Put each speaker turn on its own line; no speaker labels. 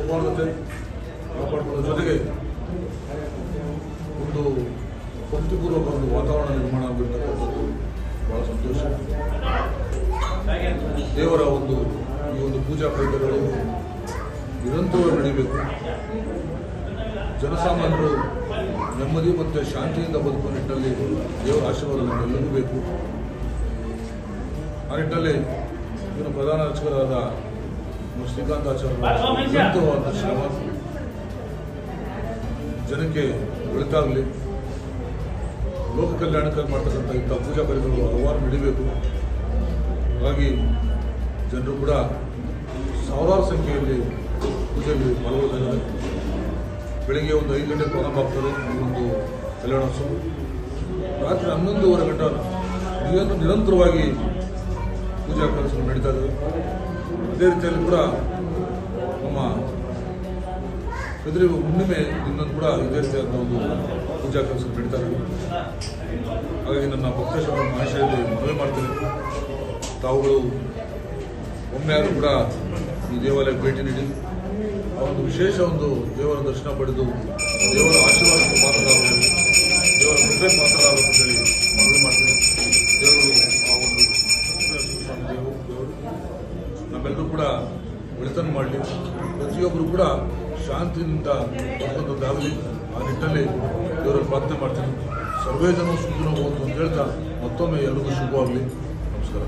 ಸೌಹಾರ್ದತೆ ಕಾಪಾಡುವುದರ ಜೊತೆಗೆ ಒಂದು ಭಕ್ತಿಪೂರ್ವಕ ಒಂದು ವಾತಾವರಣ ನಿರ್ಮಾಣ ಆಗಿರ್ತಕ್ಕಂಥದ್ದು ಬಹಳ ಸಂತೋಷ. ದೇವರ ಈ ಒಂದು ಪೂಜಾ ಕೈಂಕರ್ಯಗಳು ನಿರಂತರವಾಗಿ ನಡೀಬೇಕು. ಜನಸಾಮಾನ್ಯರು ನೆಮ್ಮದಿ ಮತ್ತು ಶಾಂತಿಯಿಂದ ಬದುಕುವ ನಿಟ್ಟಿನಲ್ಲಿ ದೇವರ ಆಶೀರ್ವಾದ ನಮಗೆಲ್ಲರಿಗೂ ಬೇಕು. ಆ ನಿಟ್ಟಿನಲ್ಲಿ ಇನ್ನು ಪ್ರಧಾನ ಅರ್ಚಕರಾದ ಶ್ರೀಕಾಂತಾಚಾರ್ಯ ನಿರಂತರವಾದ ಶ್ರಮ ಜನಕ್ಕೆ ಒಳಿತಾಗಲಿ, ಲೋಕ ಕಲ್ಯಾಣಕ್ಕಾಗಿ ಮಾಡ್ತಕ್ಕಂಥ ಇಂಥ ಪೂಜಾ ಕಾರ್ಯಗಳು ಹಲವಾರು ನಡೀಬೇಕು. ಹಾಗಾಗಿ ಜನರು ಕೂಡ ಸಾವಿರಾರು ಸಂಖ್ಯೆಯಲ್ಲಿ ಪೂಜೆಯಲ್ಲಿ ಪಾಲ್ಗೊಳ್ಳುತ್ತಿದ್ದಾರೆ. ಬೆಳಗ್ಗೆ 5 ಗಂಟೆಗೆ ಪ್ರಾರಂಭ ಆಗ್ತದೆ ಈ ಒಂದು ಕಲ್ಯಾಣೋತ್ಸವ. ರಾತ್ರಿ 11:15 ಗಂಟೆ ನಿರಂತರವಾಗಿ ಪೂಜಾ ಕಾರ್ಯಕ್ರಮ ನಡೀತಾ ಇದ್ದಾವೆ. ಅದೇ ರೀತಿಯಲ್ಲಿ ಕೂಡ ನಮ್ಮ ಬಿದಿರು ಹುಣ್ಣಿಮೆ ಇನ್ನೊಂದು ಕೂಡ ಇದೇ ರೀತಿಯಾದ ಒಂದು ಪೂಜಾ ಕಾರ್ಯಕ್ರಮ ನಡೀತಾ ಇದೆ. ಹಾಗಾಗಿ ನನ್ನ ಭಕ್ತೇಶ್ವರ ಮಹೇಶಲ್ಲಿ ಮನವಿ ಮಾಡ್ತೇನೆ, ತಾವುಗಳು ಒಮ್ಮೆಯಾದರೂ ಕೂಡ ಈ ದೇವಾಲಯಕ್ಕೆ ಭೇಟಿ ನೀಡಿ ಆ ಒಂದು ವಿಶೇಷ ದೇವರ ದರ್ಶನ ಪಡೆದು ದೇವರ ಆಶೀರ್ವಾದಕ್ಕೆ ಪಾತ್ರರಾಗಬೇಕು, ದೇವರ ಕೃಪೆ ಪಾತ್ರರಾಗಬೇಕು ಅಂತೇಳಿ ಮನವಿ ಮಾಡ್ತೇನೆ. ದೇವರು ಆ ಒಂದು ದೇವರು ನಮ್ಮೆಲ್ಲರೂ ಕೂಡ ಒಳಿತನ್ನು ಮಾಡಲಿ, ಪ್ರತಿಯೊಬ್ಬರು ಕೂಡ ಶಾಂತಿಯಿಂದ ಬದುಕುವಂಥದ್ದಾಗಲಿ. ಆ ನಿಟ್ಟಿನಲ್ಲಿ ದೇವರಲ್ಲಿ ಪ್ರಾರ್ಥನೆ ಮಾಡ್ತೀನಿ. ಸರ್ವೇ ಜನ ಸುಖಿನೋ ಅಂತ ಹೇಳ್ತಾ ಮತ್ತೊಮ್ಮೆ ಎಲ್ಲರಿಗೂ ಶುಭವಾಗಲಿ. ನಮಸ್ಕಾರ.